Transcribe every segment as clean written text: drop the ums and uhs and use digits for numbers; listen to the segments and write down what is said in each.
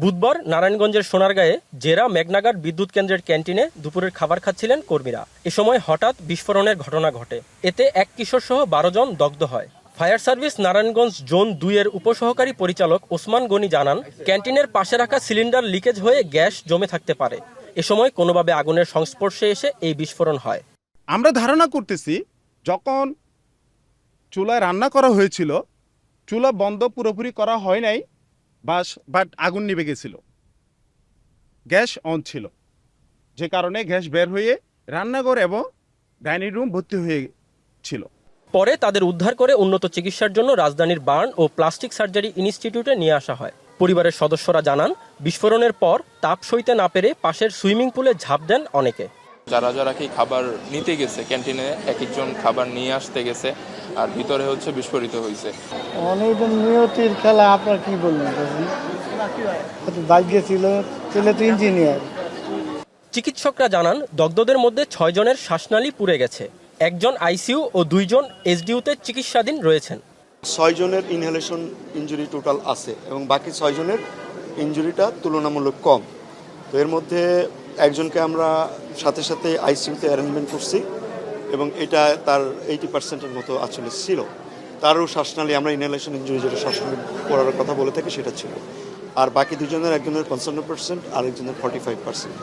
বুধবার নারায়ণগঞ্জের সোনারগাঁয়ে জেরা মেঘনাঘাট বিদ্যুৎ কেন্দ্রের ক্যান্টিনে দুপুরের খাবার খাচ্ছিলেন কর্মীরা। এ সময় হঠাৎ বিস্ফোরণের ঘটনা ঘটে। এতে এক কিশোর সহ 12 জন দগ্ধ হয়। ফায়ার সার্ভিস নারায়ণগঞ্জ জোন 2 এর উপসহকারী পরিচালক ওসমান গনি জানান, ক্যান্টিনের পাশে রাখা সিলিন্ডার লিকেজ হয়ে গ্যাস জমে থাকতে পারে। এ সময় কোনোভাবে আগুনের সংস্পর্শে এসে এই বিস্ফোরণ হয়। আমরা ধারণা করতেছি যখন চুলায় রান্না করা হয়েছিল, চুলা বন্ধ পুরোপুরি করা হয় নাই, বাট আগুন নিভে গেছিল, গ্যাস অন ছিল, যে কারণে গ্যাস বের হয়ে রান্নাঘর এবং ডাইনিং রুম ভর্তি হয়েছিল। পরে তাদের উদ্ধার করে উন্নত চিকিৎসার জন্য রাজধানীর বার্ন ও প্লাস্টিক সার্জারি ইনস্টিটিউটে নিয়ে আসা হয়। পরিবারের সদস্যরা জানান, বিস্ফোরণের পর তাপ সইতে না পেরে পাশের সুইমিং পুলে ঝাঁপ দেন অনেকে। যারা যারা কি খাবার নিতে গেছে ক্যান্টিনে, এক একজন খাবার নিয়ে আসতে গেছে, আর ভিতরে হচ্ছে বিস্ফোরিত হয়েছে। অনেক নিয়তির খেলা, আপনার কি বলবেন, ভাগ্য ছিল, ছেলে তো ইঞ্জিনিয়ার। চিকিৎসকরা জানান, দগ্ধদের মধ্যে 6 জনের শ্বাসনালী পুড়ে গেছে। একজন আইসিইউ ও 2 জন এসডিইউতে চিকিৎসাধীন রয়েছেন। 6 জনের ইনহেলেশন ইনজুরি টোটাল আছে এবং বাকি 6 জনের ইনজুরিটা তুলনামূলক কম। তো এর মধ্যে একজনকে আমরা সাথে সাথে আইসিইউতে অ্যারেঞ্জমেন্ট করছি এবং এটা তার 80% মতো আসলে ছিল। তারও শ্বাসনালী, আমরা ইনহেলেশন ইনজুরি যেটা শ্বাসনালী পড়ার কথা বলে থাকি সেটা ছিল। আর বাকি দুজনের, একজনের 55% আর একজনের 45%।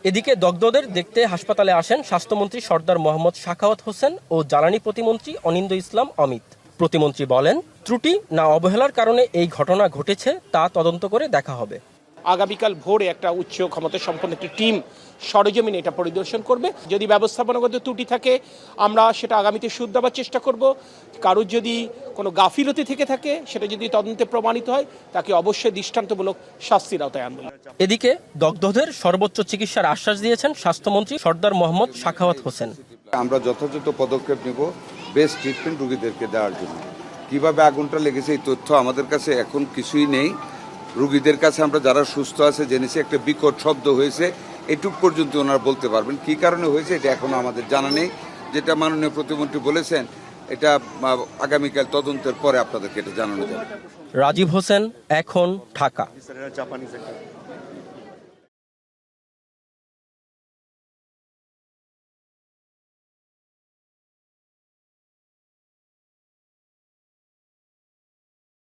এদিকে দগ্ধদের দেখতে হাসপাতালে আসেন স্বাস্থ্যমন্ত্রী সরদার মোহাম্মদ সাখাওয়াত হোসেন ও জ্বালানি প্রতিমন্ত্রী অনিন্দ্য ইসলাম অমিত। প্রতিমন্ত্রী বলেন, ত্রুটি না অবহেলার কারণে এই ঘটনা ঘটেছে তা তদন্ত করে দেখা হবে। আগামীকাল ভোরে একটা উচ্চ ক্ষমতা সম্পন্ন একটি টিম সরেজমিনে এটা পরিদর্শন করবে। যদি ব্যবস্থাপনাগত ত্রুটি থাকে আমরা সেটা আগামীতে শুধরাবার চেষ্টা করব। কারোর যদি কোনো গাফিলতি থেকে থাকে, সেটা যদি তদন্তে প্রমাণিত হয়, তাকে অবশ্যই দৃষ্টান্তমূলক শাস্তির আওতায় আনবে। এদিকে দগ্ধদের সর্বোচ্চ চিকিৎসার আশ্বাস দিয়েছেন স্বাস্থ্যমন্ত্রী সরদার মোহাম্মদ সাখাওয়াত হোসেন। আমরা যথাযথ পদক্ষেপ নেব বেস্ট ট্রিটমেন্ট রোগীদেরকে দেওয়ার জন্য। কিভাবে আগুনটা লেগেছে এই তথ্য আমাদের কাছে এখন কিছুই নেই। রোগীদের কাছে আমরা যারা সুস্থ আছে জেনেছি একটা বিকট শব্দ হয়েছে, এটুক পর্যন্ত ওনারা বলতে পারবেন। কি কারণে হয়েছে এটা এখনো আমাদের জানা নেই। যেটা মাননীয় প্রতিমন্ত্রী বলেছেন, এটা আগামীকাল তদন্তের পরে আপনাদেরকে এটা জানানো যাবে। রাজীব হোসেন, এখন, ঢাকা।